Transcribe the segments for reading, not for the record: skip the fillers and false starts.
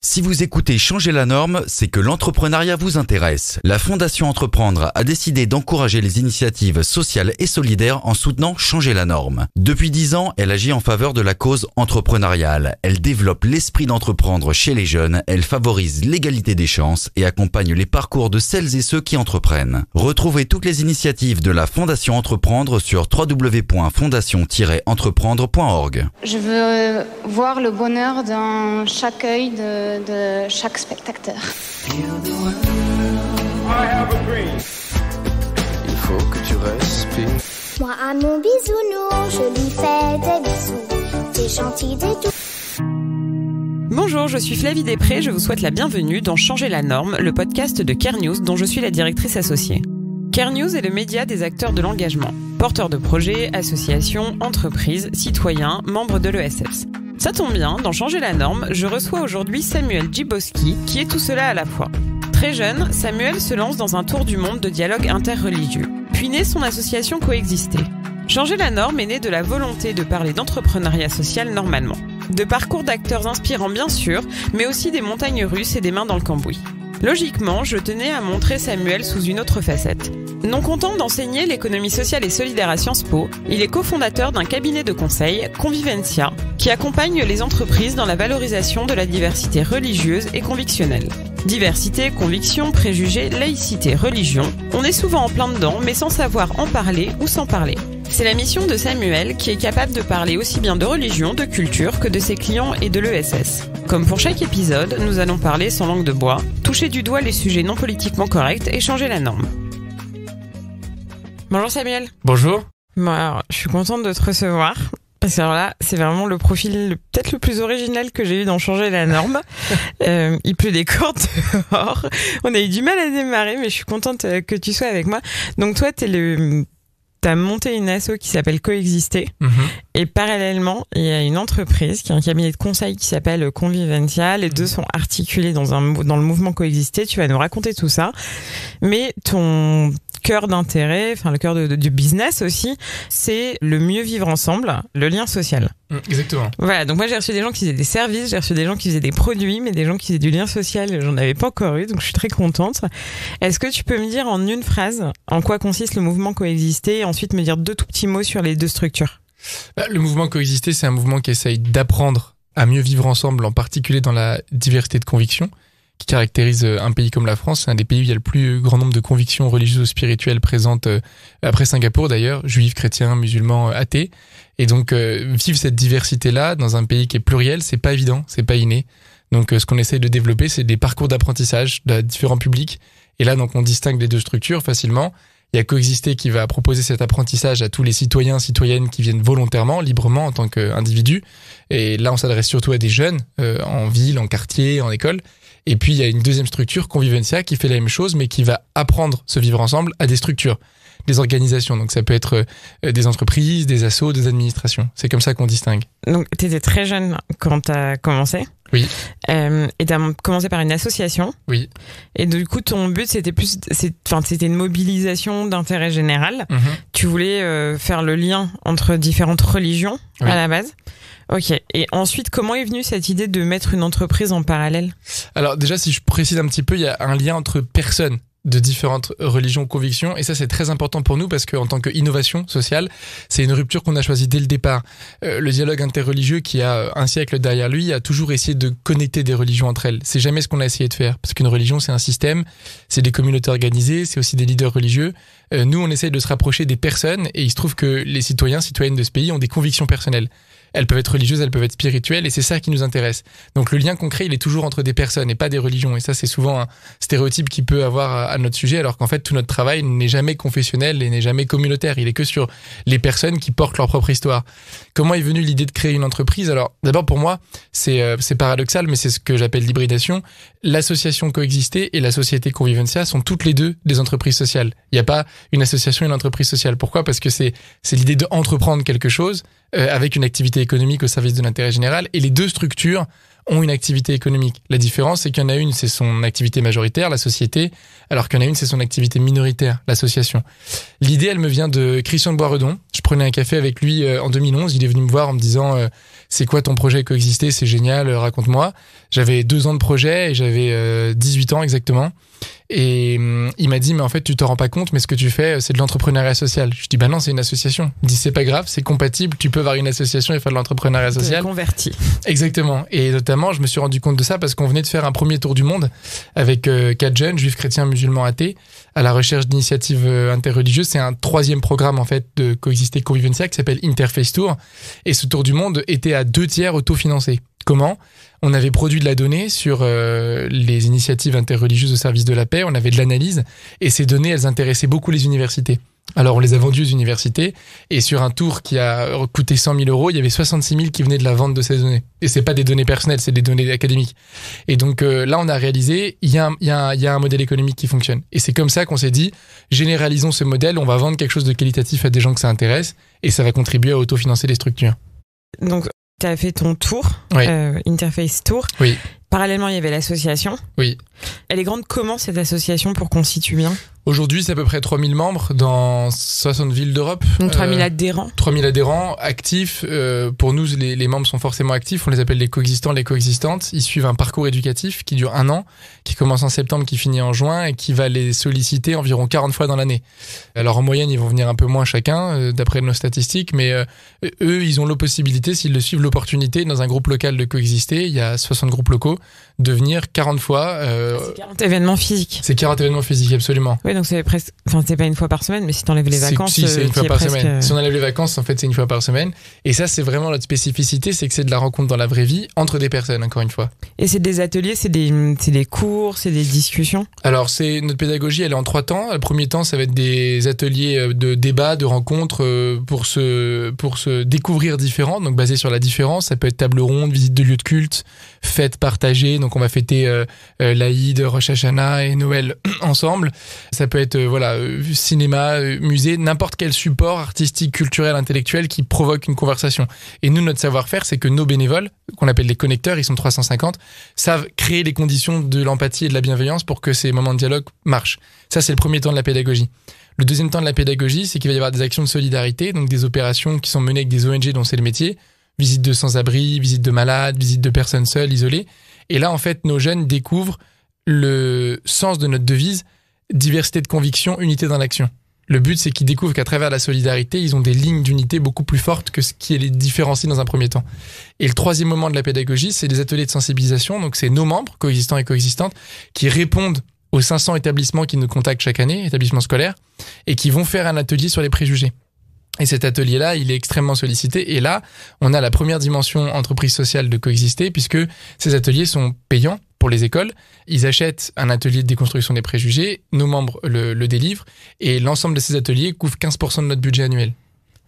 Si vous écoutez Changer la norme, c'est que l'entrepreneuriat vous intéresse. La Fondation Entreprendre a décidé d'encourager les initiatives sociales et solidaires en soutenant Changer la norme. Depuis 10 ans, elle agit en faveur de la cause entrepreneuriale. Elle développe l'esprit d'entreprendre chez les jeunes, elle favorise l'égalité des chances et accompagne les parcours de celles et ceux qui entreprennent. Retrouvez toutes les initiatives de la Fondation Entreprendre sur www.fondation-entreprendre.org. Je veux voir le bonheur dans chaque œil de chaque spectateur. Il faut que tu respires. Moi à mon bisounours, je lui fais des bisous. C'est gentil des tout. Bonjour, je suis Flavie Després, je vous souhaite la bienvenue dans Changer la norme, le podcast de Care News dont je suis la directrice associée. Care News est le média des acteurs de l'engagement, porteurs de projets, associations, entreprises, citoyens, membres de l'ESS. Ça tombe bien, dans Changer la norme, je reçois aujourd'hui Samuel Djiboski, qui est tout cela à la fois. Très jeune, Samuel se lance dans un tour du monde de dialogue interreligieux. Puis naît son association Coexister. Changer la norme est né de la volonté de parler d'entrepreneuriat social normalement. De parcours d'acteurs inspirants bien sûr, mais aussi des montagnes russes et des mains dans le cambouis. Logiquement, je tenais à montrer Samuel sous une autre facette. Non content d'enseigner l'économie sociale et solidaire à Sciences Po, il est cofondateur d'un cabinet de conseil, Convivencia, qui accompagne les entreprises dans la valorisation de la diversité religieuse et convictionnelle. Diversité, conviction, préjugés, laïcité, religion, on est souvent en plein dedans, mais sans savoir en parler ou sans parler. C'est la mission de Samuel qui est capable de parler aussi bien de religion, de culture que de ses clients et de l'ESS. Comme pour chaque épisode, nous allons parler sans langue de bois, toucher du doigt les sujets non politiquement corrects et changer la norme. Bonjour Samuel. Bonjour. Bon alors, je suis contente de te recevoir. Parce que alors là, c'est vraiment le profil peut-être le plus original que j'ai eu dans Changer la norme. Il pleut des cordes dehors. On a eu du mal à démarrer, mais je suis contente que tu sois avec moi. Donc toi, t'as monté une asso qui s'appelle Coexister. Et parallèlement, il y a une entreprise qui est un cabinet de conseil qui s'appelle Convivencia. Les deux sont articulés dans le mouvement Coexister. Tu vas nous raconter tout ça. Mais ton cœur d'intérêt, enfin le cœur du business aussi, c'est le mieux vivre ensemble, le lien social. Exactement. Voilà, donc moi j'ai reçu des gens qui faisaient des services, j'ai reçu des gens qui faisaient des produits, mais des gens qui faisaient du lien social, j'en avais pas encore eu, donc je suis très contente. Est-ce que tu peux me dire en une phrase en quoi consiste le mouvement Coexister et ensuite me dire deux tout petits mots sur les deux structures? Le mouvement Coexister, c'est un mouvement qui essaye d'apprendre à mieux vivre ensemble, en particulier dans la diversité de convictions, qui caractérise un pays comme la France. C'est un des pays où il y a le plus grand nombre de convictions religieuses ou spirituelles présentes, après Singapour d'ailleurs, juifs, chrétiens, musulmans, athées. Et donc vivre cette diversité-là dans un pays qui est pluriel, c'est pas évident, c'est pas inné. Donc ce qu'on essaye de développer, c'est des parcours d'apprentissage de différents publics. Et là, donc on distingue les deux structures facilement. Il y a Coexister qui va proposer cet apprentissage à tous les citoyens, citoyennes qui viennent volontairement, librement en tant qu'individus. Et là, on s'adresse surtout à des jeunes, en ville, en quartier, en école. Et puis, il y a une deuxième structure, Convivencia, qui fait la même chose, mais qui va apprendre ce vivre ensemble à des structures, des organisations. Donc, ça peut être des entreprises, des assos, des administrations. C'est comme ça qu'on distingue. Donc, tu étais très jeune quand tu as commencé. Oui. Et tu as commencé par une association. Oui. Et du coup, ton but, c'était une mobilisation d'intérêt général. Tu voulais faire le lien entre différentes religions à la base. Ok. Et ensuite, comment est venue cette idée de mettre une entreprise en parallèle? Alors déjà, si je précise un petit peu, il y a un lien entre personnes de différentes religions, convictions, et ça c'est très important pour nous parce qu'en tant qu'innovation sociale, c'est une rupture qu'on a choisie dès le départ. Le dialogue interreligieux qui a un siècle derrière lui a toujours essayé de connecter des religions entre elles. C'est jamais ce qu'on a essayé de faire, parce qu'une religion c'est un système, c'est des communautés organisées, c'est aussi des leaders religieux. Nous on essaye de se rapprocher des personnes, et il se trouve que les citoyens, citoyennes de ce pays ont des convictions personnelles. Elles peuvent être religieuses, elles peuvent être spirituelles, et c'est ça qui nous intéresse. Donc le lien concret, il est toujours entre des personnes et pas des religions. Et ça, c'est souvent un stéréotype qui peut avoir à notre sujet, alors qu'en fait, tout notre travail n'est jamais confessionnel et n'est jamais communautaire. Il est que sur les personnes qui portent leur propre histoire. Comment est venue l'idée de créer une entreprise? Alors, d'abord pour moi, c'est paradoxal, mais c'est ce que j'appelle l'hybridation. L'association Coexister et la société Convivencia sont toutes les deux des entreprises sociales. Il n'y a pas une association et une entreprise sociale. Pourquoi? Parce que c'est l'idée d'entreprendre quelque chose avec une activité économique au service de l'intérêt général. Et les deux structures ont une activité économique. La différence, c'est qu'il y en a une, c'est son activité majoritaire, la société, alors qu'il y en a une, c'est son activité minoritaire, l'association. L'idée, elle me vient de Christian de Boisredon. Je prenais un café avec lui en 2011. Il est venu me voir en me disant c'est quoi ton projet Coexister, c'est génial, raconte-moi. J'avais 2 ans de projet et j'avais 18 ans exactement. Et il m'a dit mais en fait tu t'en rends pas compte, mais ce que tu fais c'est de l'entrepreneuriat social. Je dis bah non, c'est une association. Il me dit c'est pas grave, c'est compatible, tu peux avoir une association et faire de l'entrepreneuriat social. Converti. Exactement. Et notamment je me suis rendu compte de ça parce qu'on venait de faire un premier tour du monde avec 4 jeunes juifs, chrétiens, musulmans, athées à la recherche d'initiatives interreligieuses. C'est un 3e programme en fait de Coexister Convivencia qui s'appelle Interface Tour, et ce tour du monde était à 2/3 autofinancé. Comment ? On avait produit de la donnée sur les initiatives interreligieuses au service de la paix, on avait de l'analyse, et ces données, elles intéressaient beaucoup les universités. Alors on les a vendues aux universités, et sur un tour qui a coûté 100 000 €, il y avait 66 000 qui venaient de la vente de ces données. Et c'est pas des données personnelles, c'est des données académiques. Et donc là, on a réalisé, il y a un modèle économique qui fonctionne. Et c'est comme ça qu'on s'est dit, généralisons ce modèle, on va vendre quelque chose de qualitatif à des gens que ça intéresse, et ça va contribuer à autofinancer les structures. Donc, tu as fait ton tour, Oui. Interface Tour. Oui. Parallèlement, il y avait l'association. Oui. Elle est grande comment, cette association, pour qu'on situe bien ? Aujourd'hui, c'est à peu près 3000 membres dans 60 villes d'Europe. Donc 3000 adhérents. 3000 adhérents actifs. Pour nous, les membres sont forcément actifs. On les appelle les coexistants, les coexistantes. Ils suivent un parcours éducatif qui dure 1 an, qui commence en septembre, qui finit en juin et qui va les solliciter environ 40 fois dans l'année. Alors en moyenne, ils vont venir un peu moins chacun, d'après nos statistiques, mais eux, ils ont la possibilité, s'ils le suivent, l'opportunité, dans un groupe local de coexister, il y a 60 groupes locaux, de venir 40 fois. C'est 40 événements physiques. C'est 40 événements physiques, absolument. Oui, donc c'est presque, enfin, c'est pas une fois par semaine, mais si t'enlèves les vacances, si, c'est une fois par presque... semaine. Si on enlève les vacances, en fait, c'est une fois par semaine. Et ça, c'est vraiment notre spécificité, c'est que c'est de la rencontre dans la vraie vie, entre des personnes, encore une fois. Et c'est des ateliers, c'est des cours, c'est des discussions? Alors, notre pédagogie, elle est en 3 temps. Le premier temps, ça va être des ateliers de débat, de rencontres, pour se découvrir différents, donc basés sur la différence. Ça peut être table ronde, visite de lieux de culte, fêtes partagées, donc on va fêter l'Aïd, Rosh Hashanah et Noël ensemble. Ça peut être cinéma, musée, n'importe quel support artistique, culturel, intellectuel qui provoque une conversation. Et nous, notre savoir-faire, c'est que nos bénévoles, qu'on appelle les connecteurs, ils sont 350, savent créer les conditions de l'empathie et de la bienveillance pour que ces moments de dialogue marchent. Ça, c'est le premier temps de la pédagogie. Le deuxième temps de la pédagogie, c'est qu'il va y avoir des actions de solidarité, donc des opérations qui sont menées avec des ONG dont c'est le métier, visite de sans-abri, visite de malades, visite de personnes seules, isolées. Et là, en fait, nos jeunes découvrent le sens de notre devise, diversité de conviction, unité dans l'action. Le but, c'est qu'ils découvrent qu'à travers la solidarité, ils ont des lignes d'unité beaucoup plus fortes que ce qui les différencie dans un premier temps. Et le troisième moment de la pédagogie, c'est les ateliers de sensibilisation. Donc, c'est nos membres, coexistants et coexistantes, qui répondent aux 500 établissements qui nous contactent chaque année, établissements scolaires, et qui vont faire un atelier sur les préjugés. Et cet atelier-là, il est extrêmement sollicité. Et là, on a la première dimension entreprise sociale de coexister, puisque ces ateliers sont payants pour les écoles. Ils achètent un atelier de déconstruction des préjugés, nos membres le délivrent, et l'ensemble de ces ateliers couvre 15% de notre budget annuel.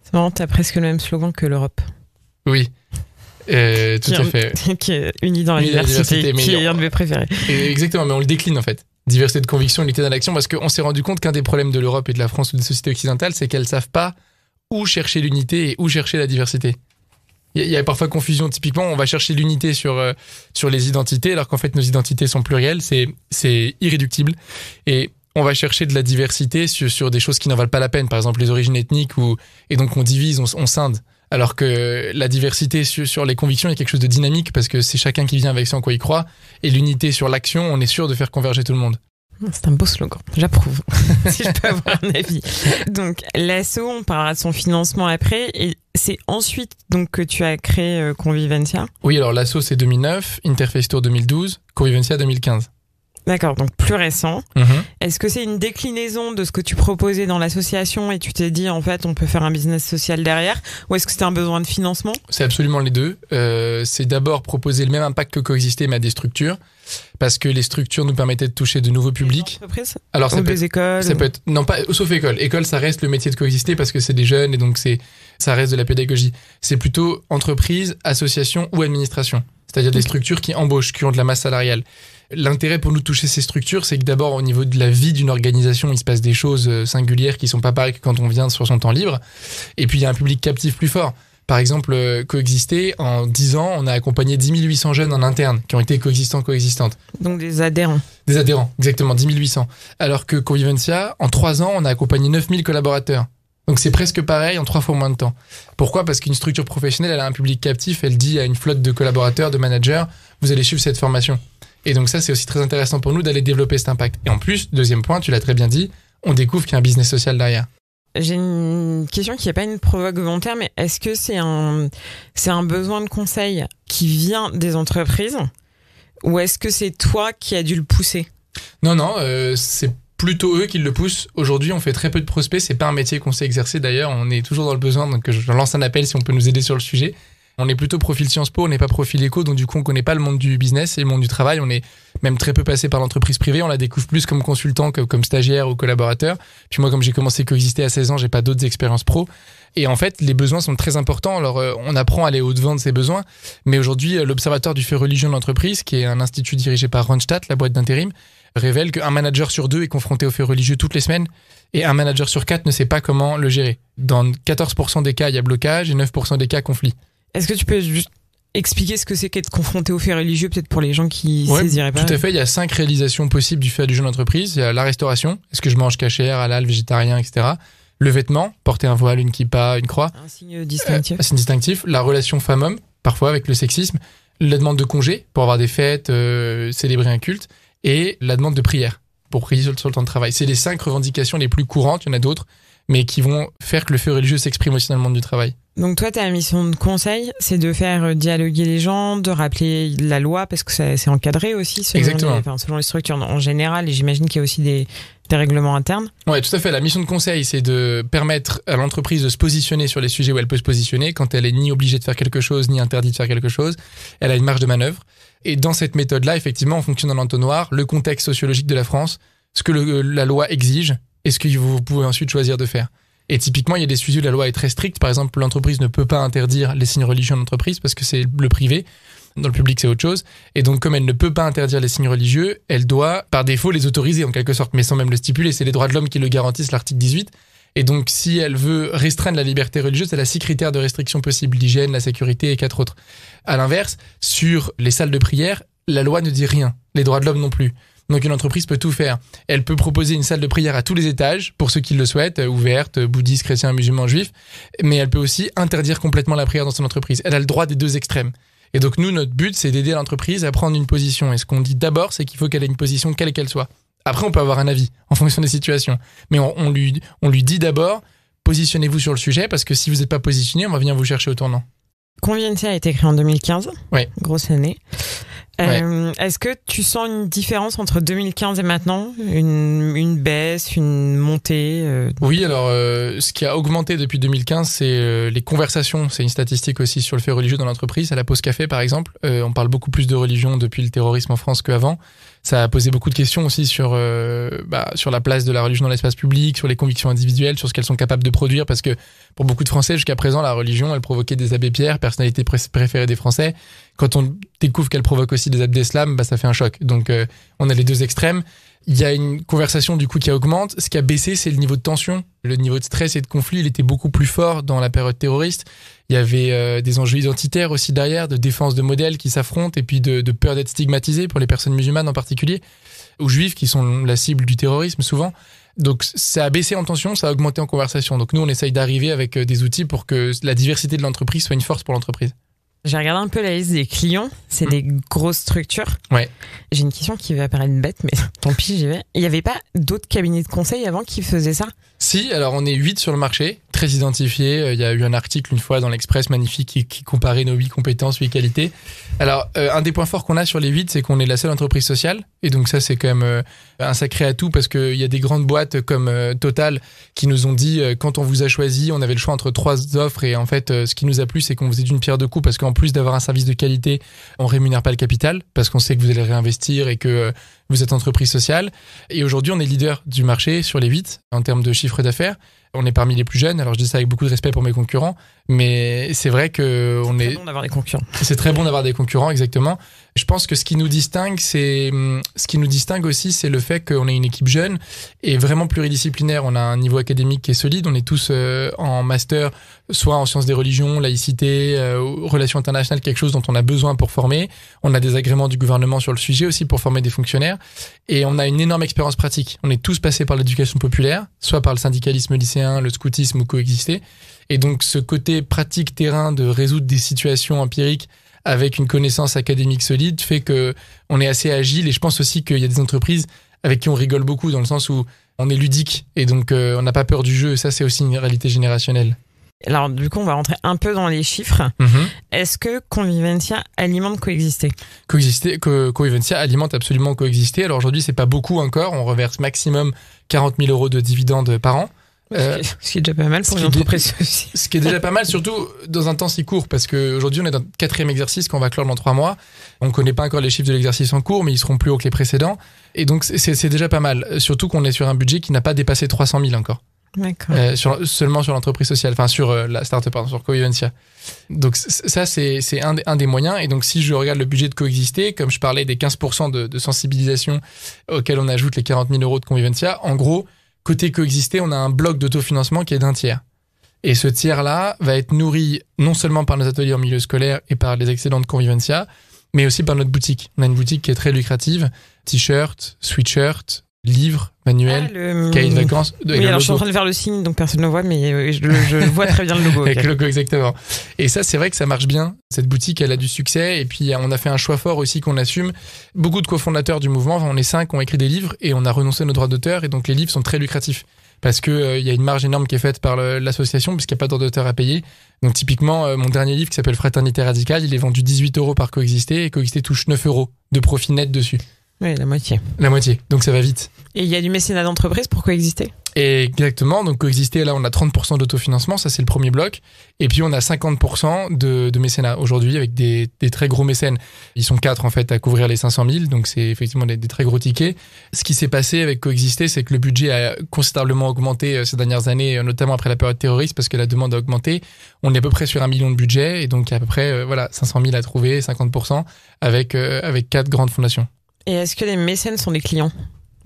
C'est marrant, t'as presque le même slogan que l'Europe. Oui, tout à fait. Qui est unis dans la diversité, qui est un de mes préférés. Exactement, mais on le décline en fait. Diversité de conviction, unité dans l'action, parce qu'on s'est rendu compte qu'un des problèmes de l'Europe et de la France ou des sociétés occidentales, c'est qu'elles savent pas où chercher l'unité et où chercher la diversité. Il y a parfois confusion. Typiquement, on va chercher l'unité sur les identités, alors qu'en fait, nos identités sont plurielles. C'est irréductible. Et on va chercher de la diversité sur des choses qui n'en valent pas la peine. Par exemple, les origines ethniques, et donc on divise, on scinde. Alors que la diversité sur les convictions est quelque chose de dynamique, parce que c'est chacun qui vient avec ce en quoi il croit. Et l'unité sur l'action, on est sûr de faire converger tout le monde. C'est un beau slogan, j'approuve, si je peux avoir un avis. Donc, l'asso, on parlera de son financement après, et c'est ensuite donc que tu as créé Convivencia. Oui, alors l'asso c'est 2009, Interface Tour 2012, Convivencia 2015. D'accord, donc plus récent. Mm-hmm. Est-ce que c'est une déclinaison de ce que tu proposais dans l'association et tu t'es dit, en fait, on peut faire un business social derrière? Ou est-ce que c'était un besoin de financement? C'est absolument les deux. C'est d'abord proposer le même impact que coexister, mais à des structures. Parce que les structures nous permettaient de toucher de nouveaux publics. Alors, ça peut être écoles. Ça peut être, non, pas, sauf école. École, ça reste le métier de coexister parce que c'est des jeunes et donc ça reste de la pédagogie. C'est plutôt entreprise, association ou administration. C'est-à-dire des structures qui embauchent, qui ont de la masse salariale. L'intérêt pour nous de toucher ces structures, c'est que d'abord, au niveau de la vie d'une organisation, il se passe des choses singulières qui sont pas pareilles que quand on vient sur son temps libre. Et puis, il y a un public captif plus fort. Par exemple, Coexister, en 10 ans, on a accompagné 10 800 jeunes en interne qui ont été coexistants, coexistantes. Donc des adhérents. Des adhérents, exactement, 10 800. Alors que Convivencia, en 3 ans, on a accompagné 9 000 collaborateurs. Donc c'est presque pareil en 3 fois moins de temps. Pourquoi ? Parce qu'une structure professionnelle, elle a un public captif, elle dit à une flotte de collaborateurs, de managers, vous allez suivre cette formation. Et donc ça, c'est aussi très intéressant pour nous d'aller développer cet impact. Et en plus, deuxième point, tu l'as très bien dit, on découvre qu'il y a un business social derrière. J'ai une question qui n'est pas une provoque volontaire, mais est-ce que c'est un besoin de conseil qui vient des entreprises ou est-ce que c'est toi qui as dû le pousser ? Non, c'est plutôt eux qui le poussent. Aujourd'hui, on fait très peu de prospects. C'est pas un métier qu'on sait exercer d'ailleurs. On est toujours dans le besoin, donc je lance un appel si on peut nous aider sur le sujet. On est plutôt profil Sciences Po, on n'est pas profil éco, donc du coup on connaît pas le monde du business et le monde du travail. On est même très peu passé par l'entreprise privée, on la découvre plus comme consultant que comme stagiaire ou collaborateur. Puis moi, comme j'ai commencé à coexister à 16 ans, j'ai pas d'autres expériences pro. Et en fait, les besoins sont très importants. Alors on apprend à aller au-devant de ces besoins, mais aujourd'hui l'Observatoire du fait religion de l'entreprise, qui est un institut dirigé par Randstad, la boîte d'intérim, révèle qu'un manager sur 2 est confronté au fait religieux toutes les semaines et un manager sur 4 ne sait pas comment le gérer. Dans 14% des cas, il y a blocage et 9% des cas, conflit. Est-ce que tu peux juste expliquer ce que c'est qu'être confronté au fait religieux, peut-être pour les gens qui saisiraient pas ? Tout à fait, il y a 5 réalisations possibles du fait religieux de l'entreprise. Il y a la restauration, est-ce que je mange cachère, halal, végétarien, etc. Le vêtement, porter un voile, une kippa, une croix. Un signe distinctif. Un signe distinctif. La relation femme-homme, parfois avec le sexisme. La demande de congé pour avoir des fêtes, célébrer un culte. Et la demande de prière pour prier sur le temps de travail. C'est les 5 revendications les plus courantes, il y en a d'autres, mais qui vont faire que le fait religieux s'exprime aussi dans le monde du travail. Donc toi, ta mission de conseil, c'est de faire dialoguer les gens, de rappeler la loi, parce que c'est encadré aussi selon les structures en général, et j'imagine qu'il y a aussi des règlements internes. Ouais, tout à fait. La mission de conseil, c'est de permettre à l'entreprise de se positionner sur les sujets où elle peut se positionner, quand elle est ni obligée de faire quelque chose, ni interdite de faire quelque chose. Elle a une marge de manœuvre. Et dans cette méthode-là, effectivement, on fonctionne dans l'entonnoir, le contexte sociologique de la France, ce que la loi exige, et ce que vous pouvez ensuite choisir de faire. Et typiquement, il y a des sujets où la loi est très stricte. Par exemple, l'entreprise ne peut pas interdire les signes religieux en entreprise parce que c'est le privé. Dans le public, c'est autre chose. Et donc, comme elle ne peut pas interdire les signes religieux, elle doit, par défaut, les autoriser en quelque sorte, mais sans même le stipuler. C'est les droits de l'homme qui le garantissent, l'article 18. Et donc, si elle veut restreindre la liberté religieuse, elle a 6 critères de restriction possibles: l'hygiène, la sécurité et 4 autres. À l'inverse, sur les salles de prière, la loi ne dit rien. Les droits de l'homme non plus. Donc une entreprise peut tout faire. Elle peut proposer une salle de prière à tous les étages, pour ceux qui le souhaitent, ouverte, bouddhiste, chrétien, musulman, juif. Mais elle peut aussi interdire complètement la prière dans son entreprise. Elle a le droit des 2 extrêmes. Et donc nous, notre but, c'est d'aider l'entreprise à prendre une position. Et ce qu'on dit d'abord, c'est qu'il faut qu'elle ait une position quelle qu'elle soit. Après, on peut avoir un avis en fonction des situations. Mais on lui dit d'abord, positionnez-vous sur le sujet, parce que si vous n'êtes pas positionné, on va venir vous chercher au tournant. Convivencia a été créé en 2015. Oui. Grosse année. Est-ce que tu sens une différence entre 2015 et maintenant ? Une baisse, une montée Oui, alors ce qui a augmenté depuis 2015, c'est les conversations. C'est une statistique aussi sur le fait religieux dans l'entreprise. À la pause café, par exemple, on parle beaucoup plus de religion depuis le terrorisme en France qu'avant. Ça a posé beaucoup de questions aussi sur la place de la religion dans l'espace public, sur les convictions individuelles, sur ce qu'elles sont capables de produire, parce que pour beaucoup de Français, jusqu'à présent, la religion, elle provoquait des abbés Pierre, personnalité préférée des Français. Quand on découvre qu'elle provoque aussi des abdés d'islam, ça fait un choc. Donc on a les 2 extrêmes. Il y a une conversation du coup qui augmente. Ce qui a baissé, c'est le niveau de tension. Le niveau de stress et de conflit, il était beaucoup plus fort dans la période terroriste. Il y avait des enjeux identitaires aussi derrière, de défense de modèles qui s'affrontent, et puis de peur d'être stigmatisé pour les personnes musulmanes en particulier, ou juives qui sont la cible du terrorisme souvent. Donc ça a baissé en tension, ça a augmenté en conversation. Donc nous, on essaye d'arriver avec des outils pour que la diversité de l'entreprise soit une force pour l'entreprise. J'ai regardé un peu la liste des clients, c'est des grosses structures. Ouais. J'ai une question qui va paraître bête, mais tant pis, j'y vais. Il n'y avait pas d'autres cabinets de conseil avant qui faisaient ça ? Si, alors on est 8 sur le marché, très identifiés. Il y a eu un article une fois dans l'Express magnifique qui comparait nos 8 compétences, 8 qualités. Alors, un des points forts qu'on a sur les 8, c'est qu'on est la seule entreprise sociale. Et donc ça, c'est quand même un sacré atout, parce qu'il y a des grandes boîtes comme Total qui nous ont dit, quand on vous a choisi, on avait le choix entre 3 offres. Et en fait, ce qui nous a plu, c'est qu'on faisait d'une pierre deux coups, parce qu'en plus d'avoir un service de qualité, on rémunère pas le capital, parce qu'on sait que vous allez réinvestir et que vous êtes entreprise sociale. Et aujourd'hui, on est leader du marché sur les 8 en termes de chiffre d'affaires. On est parmi les plus jeunes. Alors, je dis ça avec beaucoup de respect pour mes concurrents, mais c'est vrai que on est. C'est bon d'avoir des concurrents. C'est très bon d'avoir des concurrents, exactement. Je pense que ce qui nous distingue aussi, c'est le fait qu'on est une équipe jeune et vraiment pluridisciplinaire. On a un niveau académique qui est solide. On est tous en master, soit en sciences des religions, laïcité, relations internationales, quelque chose dont on a besoin pour former. On a des agréments du gouvernement sur le sujet aussi pour former des fonctionnaires. Et on a une énorme expérience pratique. On est tous passés par l'éducation populaire, soit par le syndicalisme lycéen, le scoutisme ou coexister. Et donc, ce côté pratique terrain de résoudre des situations empiriques avec une connaissance académique solide fait que on est assez agile. Et je pense aussi qu'il y a des entreprises avec qui on rigole beaucoup dans le sens où on est ludique et donc on n'a pas peur du jeu. Et ça, c'est aussi une réalité générationnelle. Alors, du coup, on va rentrer un peu dans les chiffres. Est-ce que Convivencia alimente Coexister ? Convivencia alimente absolument Coexister. Alors aujourd'hui, c'est pas beaucoup encore. On reverse maximum 40 000 euros de dividendes par an. Ce qui est déjà pas mal pour une entreprise aussi. Ce qui est déjà pas mal, surtout dans un temps si court, parce qu'aujourd'hui, on est dans le 4e exercice qu'on va clore dans 3 mois. On connaît pas encore les chiffres de l'exercice en cours, mais ils seront plus hauts que les précédents. Et donc, c'est déjà pas mal. Surtout qu'on est sur un budget qui n'a pas dépassé 300 000 encore. D'accord. Seulement sur l'entreprise sociale, enfin sur la start-up, pardon, sur Covivencia. Donc ça, c'est un des moyens. Et donc si je regarde le budget de Coexister, comme je parlais des 15% de sensibilisation auxquels on ajoute les 40 000 euros de Convivencia, en gros, côté Coexister, on a un bloc d'autofinancement qui est d'un tiers. Et ce tiers-là va être nourri non seulement par nos ateliers en milieu scolaire et par les excédents de Convivencia, mais aussi par notre boutique. On a une boutique qui est très lucrative. T-shirt, sweatshirt, livres, manuels, cahiers de vacances. Oui, alors je suis en train de faire le signe, donc personne ne le voit, mais je vois très bien le logo. Avec le logo, exactement. Et ça, c'est vrai que ça marche bien. Cette boutique, elle a du succès. Et puis, on a fait un choix fort aussi qu'on assume. Beaucoup de cofondateurs du mouvement, enfin, on est 5, ont écrit des livres et on a renoncé à nos droits d'auteur. Et donc, les livres sont très lucratifs. Parce que y a une marge énorme qui est faite par l'association, puisqu'il n'y a pas de droit d'auteur à payer. Donc, typiquement, mon dernier livre qui s'appelle Fraternité radicale, il est vendu 18 euros par Coexister et Coexister touche 9 euros de profit net dessus. Oui, la moitié. La moitié, donc ça va vite. Et il y a du mécénat d'entreprise pour Coexister ? Exactement, donc Coexister, là on a 30% d'autofinancement, ça c'est le premier bloc. Et puis on a 50% de mécénat aujourd'hui avec des très gros mécènes. Ils sont 4 en fait à couvrir les 500 000, donc c'est effectivement des très gros tickets. Ce qui s'est passé avec Coexister, c'est que le budget a considérablement augmenté ces dernières années, notamment après la période terroriste, parce que la demande a augmenté. On est à peu près sur 1 million de budget, et donc il y a à peu près 500 000 à trouver, 50%, avec 4 grandes fondations. Et est-ce que les mécènes sont des clients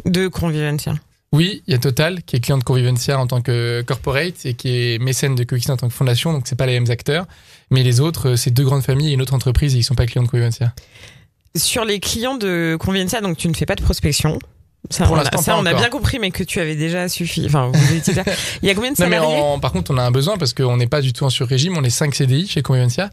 de Convivencia ? Oui, il y a Total qui est client de Convivencia en tant que corporate et qui est mécène de Coexister en tant que fondation, donc c'est pas les mêmes acteurs. Mais les autres, c'est 2 grandes familles et une autre entreprise et ils sont pas clients de Convivencia. Sur les clients de Convivencia, donc tu ne fais pas de prospection. Ça, pour on a bien compris, mais que tu avais déjà suffi. Enfin, vous étiez là. Il y a combien de salariés ? Par contre, on a un besoin parce qu'on n'est pas du tout en sur-régime. On est 5 CDI chez Convivencia.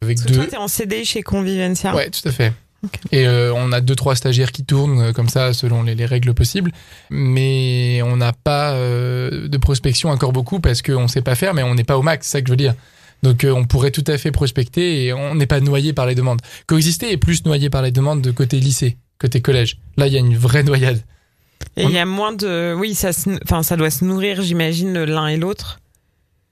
Avec 2... Toi, t'es en CDI chez Convivencia ? Ouais, tout à fait. Okay. Et on a 2-3 stagiaires qui tournent comme ça selon les règles possibles, mais on n'a pas de prospection encore beaucoup parce qu'on sait pas faire, mais on n'est pas au max, c'est ça que je veux dire. Donc on pourrait tout à fait prospecter et on n'est pas noyé par les demandes. Coexister est plus noyé par les demandes de côté lycée, côté collège. Là il y a une vraie noyade. Et il y a moins de... Oui, ça doit se nourrir, j'imagine, l'un et l'autre.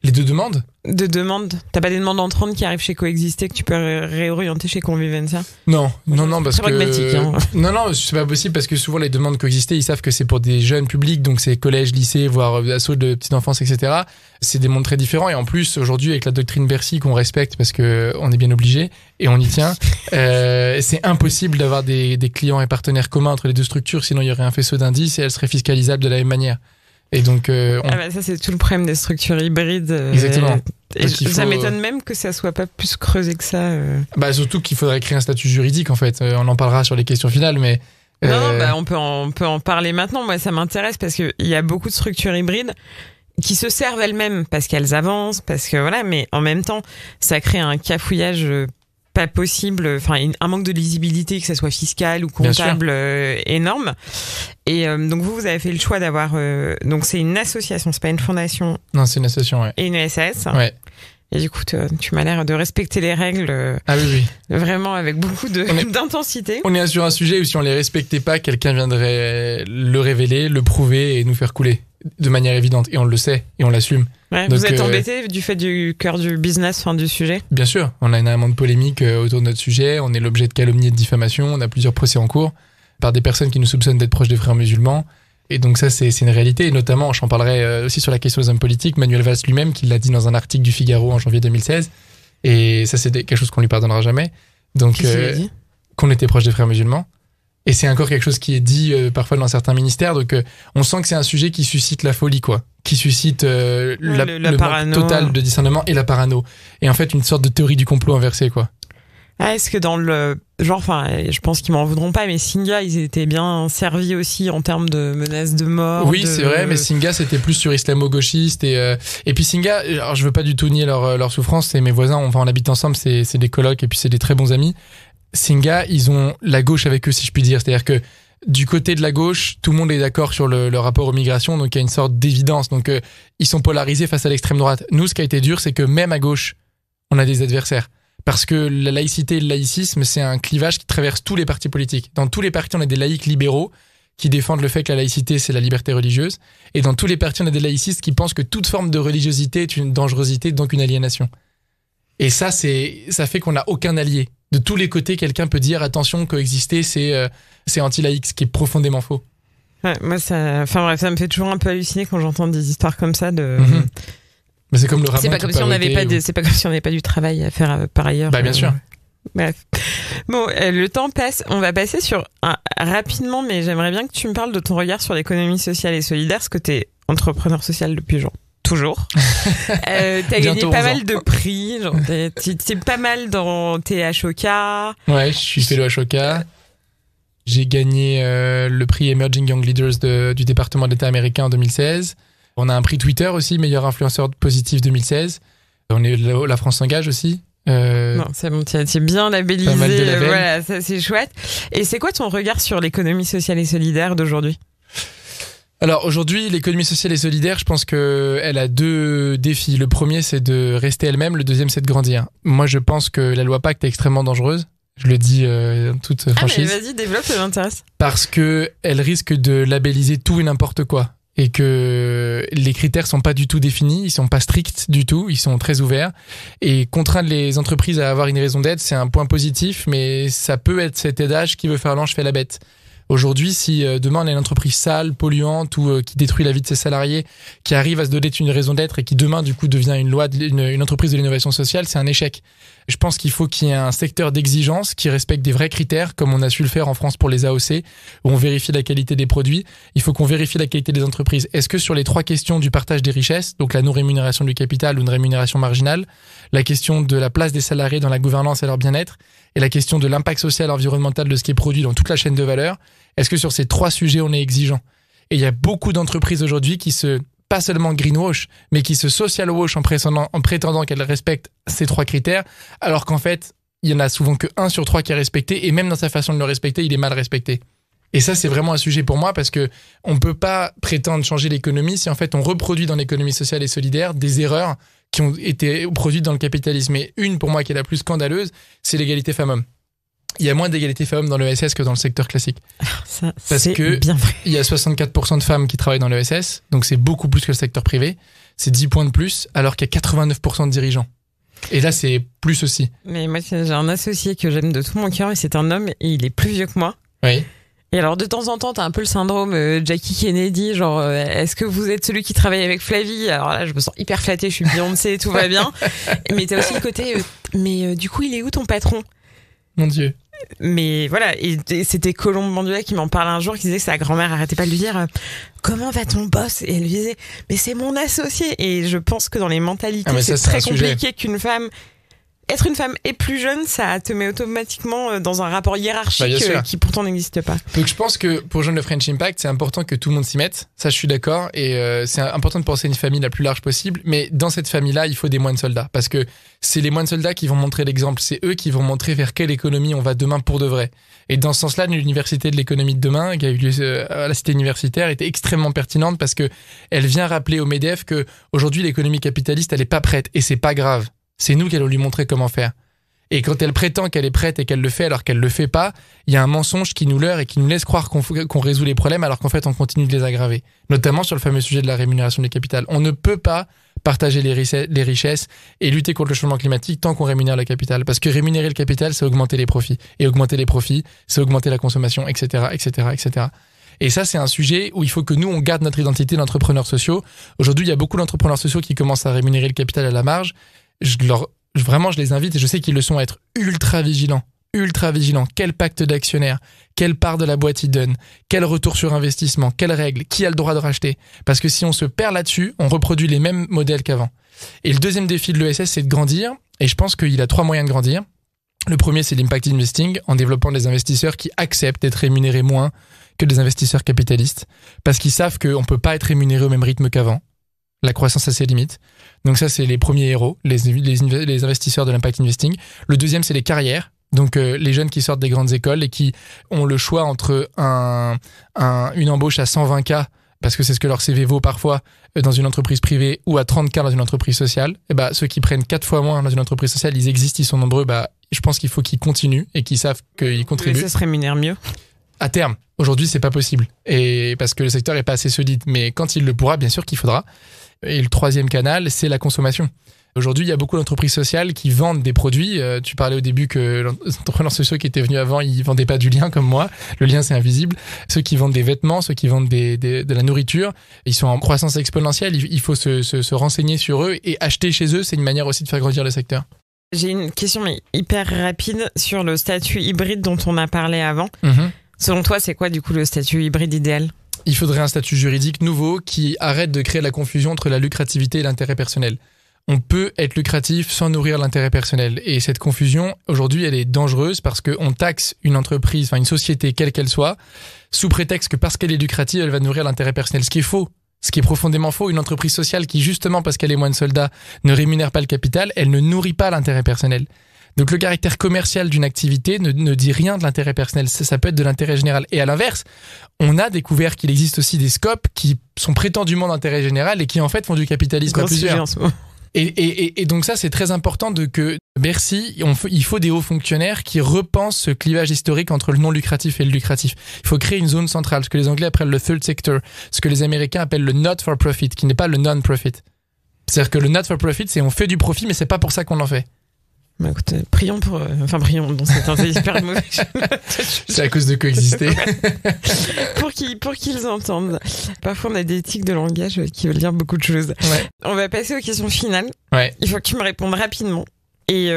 Les 2 demandes ? De demandes. T'as pas des demandes entrantes qui arrivent chez Coexister que tu peux réorienter chez Convivencia ? Non, parce que... pragmatique, hein. Non, c'est pas possible parce que souvent les demandes Coexister, ils savent que c'est pour des jeunes publics, donc c'est collège, lycée, voire assaut de petite enfance, etc. C'est des mondes très différents et en plus, aujourd'hui, avec la doctrine Bercy qu'on respecte parce que on est bien obligé et on y tient, c'est impossible d'avoir des clients et partenaires communs entre les 2 structures, sinon il y aurait un faisceau d'indices et elles seraient fiscalisables de la même manière. Et donc, ça c'est tout le problème des structures hybrides. Exactement. Et ça m'étonne même que ça soit pas plus creusé que ça. Surtout qu'il faudrait créer un statut juridique en fait. On en parlera sur les questions finales, mais. On peut en parler maintenant. Moi, ça m'intéresse parce que il y a beaucoup de structures hybrides qui se servent elles-mêmes parce qu'elles avancent, parce que voilà, mais en même temps, ça crée un cafouillage pas possible, enfin un manque de lisibilité, que ça soit fiscal ou comptable, énorme. Et donc vous avez fait le choix d'avoir donc c'est une association, c'est pas une fondation. Non, c'est une association, ouais. Et une ESS. Ouais. Et du coup, tu m'as l'air de respecter les règles. Ah oui. Vraiment avec beaucoup d'intensité. On est sur un sujet où si on les respectait pas, quelqu'un viendrait le révéler, le prouver et nous faire couler de manière évidente. Et on le sait et on l'assume. Ouais, donc, vous êtes embêté du fait du cœur du business, du sujet ? Bien sûr, on a énormément de polémiques autour de notre sujet. On est l'objet de calomnies et de diffamations. On a plusieurs procès en cours. par des personnes qui nous soupçonnent d'être proches des frères musulmans. Et donc ça, c'est une réalité. Et notamment, j'en parlerai aussi sur la question des hommes politiques, Manuel Valls lui-même, qui l'a dit dans un article du Figaro en janvier 2016. Et ça, c'est quelque chose qu'on lui pardonnera jamais. Donc, qu'on était proche des frères musulmans. Et c'est encore quelque chose qui est dit parfois dans certains ministères. Donc, on sent que c'est un sujet qui suscite la folie, quoi. Qui suscite le manque total de discernement et la parano. Et en fait, une sorte de théorie du complot inversée, quoi. Ah, est-ce que dans le genre, enfin, je pense qu'ils m'en voudront pas, mais Singa, ils étaient bien servis aussi en termes de menaces de mort. Oui, c'est vrai, mais Singa, c'était plus sur islamo-gauchiste et puis Singa, alors je veux pas du tout nier leur souffrance, c'est mes voisins, on habite ensemble, c'est des colocs et puis c'est des très bons amis. Singa, ils ont la gauche avec eux, si je puis dire, c'est-à-dire que du côté de la gauche, tout le monde est d'accord sur le rapport aux migrations, donc il y a une sorte d'évidence, donc ils sont polarisés face à l'extrême droite. Nous, ce qui a été dur, c'est que même à gauche, on a des adversaires. Parce que la laïcité et le laïcisme, c'est un clivage qui traverse tous les partis politiques. Dans tous les partis, on a des laïcs libéraux qui défendent le fait que la laïcité, c'est la liberté religieuse. Et dans tous les partis, on a des laïcistes qui pensent que toute forme de religiosité est une dangerosité, donc une aliénation. Et ça fait qu'on n'a aucun allié. De tous les côtés, quelqu'un peut dire, attention, coexister, c'est anti-laïque, ce qui est profondément faux. Ouais, moi, ça me fait toujours un peu halluciner quand j'entends des histoires comme ça de... Mais c'est comme le rabbin. C'est pas comme si on n'avait pas du travail à faire par ailleurs. Bah bien sûr. Bref. Bon, le temps passe. On va passer sur rapidement, mais j'aimerais bien que tu me parles de ton regard sur l'économie sociale et solidaire, parce que t'es entrepreneur social depuis toujours. T'as gagné pas mal de prix. Genre, t'es pas mal dans tes HOK. Ouais, je suis fait le HOK. J'ai gagné le prix Emerging Young Leaders du département d'État américain en 2016. On a un prix Twitter aussi, meilleur influenceur positif 2016. On est La France s'engage aussi. Non, c'est bon, tu es bien labellisé. Pas mal de labels. Voilà, ça c'est chouette. Et c'est quoi ton regard sur l'économie sociale et solidaire d'aujourd'hui ? Alors aujourd'hui, l'économie sociale et solidaire, je pense qu'elle a deux défis. Le premier, c'est de rester elle-même. Le deuxième, c'est de grandir. Moi, je pense que la loi Pacte est extrêmement dangereuse. Je le dis en toute franchise. Mais vas-y, développe, ça m'intéresse. Parce que elle risque de labelliser tout et n'importe quoi. Et que les critères sont pas du tout définis, ils sont pas stricts du tout, ils sont très ouverts. Et contraindre les entreprises à avoir une raison d'être, c'est un point positif, mais ça peut être cet adage qui veut faire l'ange fait la bête. Aujourd'hui, si demain on a une entreprise sale, polluante ou qui détruit la vie de ses salariés, qui arrive à se donner une raison d'être et qui demain du coup devient une entreprise de l'innovation sociale, c'est un échec. Je pense qu'il faut qu'il y ait un secteur d'exigence qui respecte des vrais critères, comme on a su le faire en France pour les AOC, où on vérifie la qualité des produits. Il faut qu'on vérifie la qualité des entreprises. Est-ce que sur les 3 questions du partage des richesses, donc la non-rémunération du capital ou une rémunération marginale, la question de la place des salariés dans la gouvernance et leur bien-être, et la question de l'impact social et environnemental de ce qui est produit dans toute la chaîne de valeur, est-ce que sur ces 3 sujets on est exigeant ? Et il y a beaucoup d'entreprises aujourd'hui qui pas seulement greenwash, mais qui se social wash en prétendant qu'elles respectent ces 3 critères, alors qu'en fait, il y en a souvent que 1 sur 3 qui est respecté, et même dans sa façon de le respecter, il est mal respecté. Et ça, c'est vraiment un sujet pour moi, parce que on peut pas prétendre changer l'économie si en fait on reproduit dans l'économie sociale et solidaire des erreurs qui ont été produites dans le capitalisme. Et une, pour moi, qui est la plus scandaleuse, c'est l'égalité femmes-hommes. Il y a moins d'égalité femmes dans l'ESS que dans le secteur classique. Ça, parce que bien vrai. Il y a 64% de femmes qui travaillent dans l'ESS, donc c'est beaucoup plus que le secteur privé. C'est 10 points de plus, alors qu'il y a 89% de dirigeants. Et là, c'est plus aussi. Mais moi, j'ai un associé que j'aime de tout mon cœur, et c'est un homme, et il est plus vieux que moi. Oui. Et alors, de temps en temps, t'as un peu le syndrome Jackie Kennedy, genre, est-ce que vous êtes celui qui travaille avec Flavie ? Alors là, je me sens hyper flattée, je suis Beyoncé, tout va bien. Mais t'as aussi le côté, du coup, il est où ton patron ? Mon Dieu. Mais voilà, et c'était Colombe Mandela qui m'en parlait un jour, qui disait que sa grand-mère arrêtait pas de lui dire comment va ton boss, et elle lui disait mais c'est mon associé. Et je pense que dans les mentalités c'est très compliqué qu'une femme, être une femme et plus jeune, ça te met automatiquement dans un rapport hiérarchique qui pourtant n'existe pas. Donc je pense que pour rejoindre le French Impact, c'est important que tout le monde s'y mette. Ça, je suis d'accord. Et c'est important de penser à une famille la plus large possible. Mais dans cette famille-là, il faut des moines soldats. Parce que c'est les moines soldats qui vont montrer l'exemple. C'est eux qui vont montrer vers quelle économie on va demain pour de vrai. Et dans ce sens-là, l'université de l'économie de demain, qui a eu lieu à la cité universitaire, était extrêmement pertinente parce que elle vient rappeler au MEDEF que aujourd'hui l'économie capitaliste, elle est pas prête. Et c'est pas grave. C'est nous qui allons lui montrer comment faire. Et quand elle prétend qu'elle est prête et qu'elle le fait alors qu'elle le fait pas, il y a un mensonge qui nous leurre et qui nous laisse croire qu'on résout les problèmes alors qu'en fait on continue de les aggraver. Notamment sur le fameux sujet de la rémunération du capital. On ne peut pas partager les richesses et lutter contre le changement climatique tant qu'on rémunère le capital. Parce que rémunérer le capital, c'est augmenter les profits. Et augmenter les profits, c'est augmenter la consommation, etc., etc., etc. Et ça, c'est un sujet où il faut que nous, on garde notre identité d'entrepreneurs sociaux. Aujourd'hui, il y a beaucoup d'entrepreneurs sociaux qui commencent à rémunérer le capital à la marge. Vraiment, je les invite, et je sais qu'ils le sont, à être ultra vigilants. Quel pacte d'actionnaires, quelle part de la boîte ils donnent, quel retour sur investissement, quelles règles, qui a le droit de racheter. Parce que si on se perd là-dessus, on reproduit les mêmes modèles qu'avant. Et le deuxième défi de l'ESS, c'est de grandir. Et je pense qu'il a 3 moyens de grandir. Le premier, c'est l'impact investing, en développant des investisseurs qui acceptent d'être rémunérés moins que des investisseurs capitalistes. Parce qu'ils savent qu'on ne peut pas être rémunéré au même rythme qu'avant. La croissance a ses limites. Donc ça, c'est les premiers héros, les investisseurs de l'impact investing. Le deuxième, c'est les carrières. Donc les jeunes qui sortent des grandes écoles et qui ont le choix entre une embauche à 120K, parce que c'est ce que leur CV vaut parfois dans une entreprise privée, ou à 30K dans une entreprise sociale. Et ceux qui prennent 4 fois moins dans une entreprise sociale, ils existent, ils sont nombreux. Je pense qu'il faut qu'ils continuent et qu'ils savent qu'ils contribuent. Ça se rémunère mieux. À terme. Aujourd'hui, c'est pas possible. Et parce que le secteur est pas assez solide. Mais quand il le pourra, bien sûr qu'il faudra. Et le troisième canal, c'est la consommation. Aujourd'hui, il y a beaucoup d'entreprises sociales qui vendent des produits. Tu parlais au début que les entrepreneurs sociaux qui étaient venus avant, ils vendaient pas du lien comme moi. Le lien, c'est invisible. Ceux qui vendent des vêtements, ceux qui vendent de la nourriture, ils sont en croissance exponentielle. Il faut se renseigner sur eux et acheter chez eux. C'est une manière aussi de faire grandir le secteur. J'ai une question mais hyper rapide sur le statut hybride dont on a parlé avant. Selon toi, c'est quoi du coup le statut hybride idéal ? Il faudrait un statut juridique nouveau qui arrête de créer la confusion entre la lucrativité et l'intérêt personnel. On peut être lucratif sans nourrir l'intérêt personnel. Et cette confusion, aujourd'hui, elle est dangereuse parce qu'on taxe une entreprise, une société, quelle qu'elle soit, sous prétexte que parce qu'elle est lucrative, elle va nourrir l'intérêt personnel. Ce qui est faux. Ce qui est profondément faux. Une entreprise sociale qui, justement, parce qu'elle est moins de soldats, ne rémunère pas le capital, elle ne nourrit pas l'intérêt personnel. Donc le caractère commercial d'une activité ne dit rien de l'intérêt personnel, ça peut être de l'intérêt général. Et à l'inverse, on a découvert qu'il existe aussi des scopes qui sont prétendument d'intérêt général et qui en fait font du capitalisme à plusieurs. Et donc ça, c'est très important que Bercy, il faut des hauts fonctionnaires qui repensent ce clivage historique entre le non lucratif et le lucratif. Il faut créer une zone centrale, ce que les Anglais appellent le third sector, ce que les Américains appellent le not for profit, qui n'est pas le non-profit. C'est-à-dire que le not for profit, c'est on fait du profit, mais c'est pas pour ça qu'on en fait. Bah écoute, prions, donc c'est un hyper mauvais. C'est à cause de coexister. pour qu'ils entendent. Parfois, on a des tics de langage qui veulent dire beaucoup de choses. Ouais. On va passer aux questions finales. Ouais. Il faut que tu me répondes rapidement et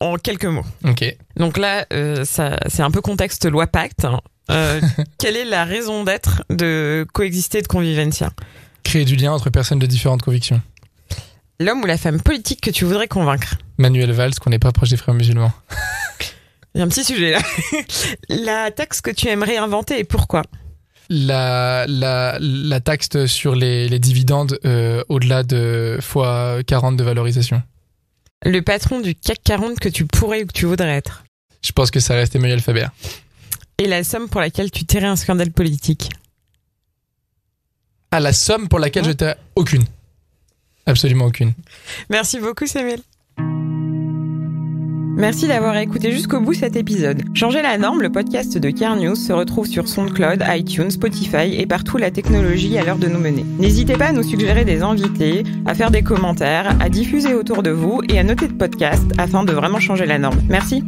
en quelques mots. Ok. Donc là, c'est un peu contexte loi Pacte. Quelle est la raison d'être de coexister de Convivencia ? Créer du lien entre personnes de différentes convictions. L'homme ou la femme politique que tu voudrais convaincre ? Manuel Valls, qu'on n'est pas proche des frères musulmans. Il y a un petit sujet là. La taxe que tu aimerais inventer et pourquoi ? La taxe sur les dividendes au-delà de fois 40 de valorisation. Le patron du CAC 40 que tu pourrais ou que tu voudrais être ? Je pense que ça reste Emmanuel Faber. Et la somme pour laquelle tu tairais un scandale politique ? La somme pour laquelle je tairais aucune. Absolument aucune. Merci beaucoup Samuel. Merci d'avoir écouté jusqu'au bout cet épisode. Changer la norme, le podcast de CareNews se retrouve sur SoundCloud, iTunes, Spotify et partout la technologie à l'heure de nous mener. N'hésitez pas à nous suggérer des invités, à faire des commentaires, à diffuser autour de vous et à noter le podcast afin de vraiment changer la norme. Merci.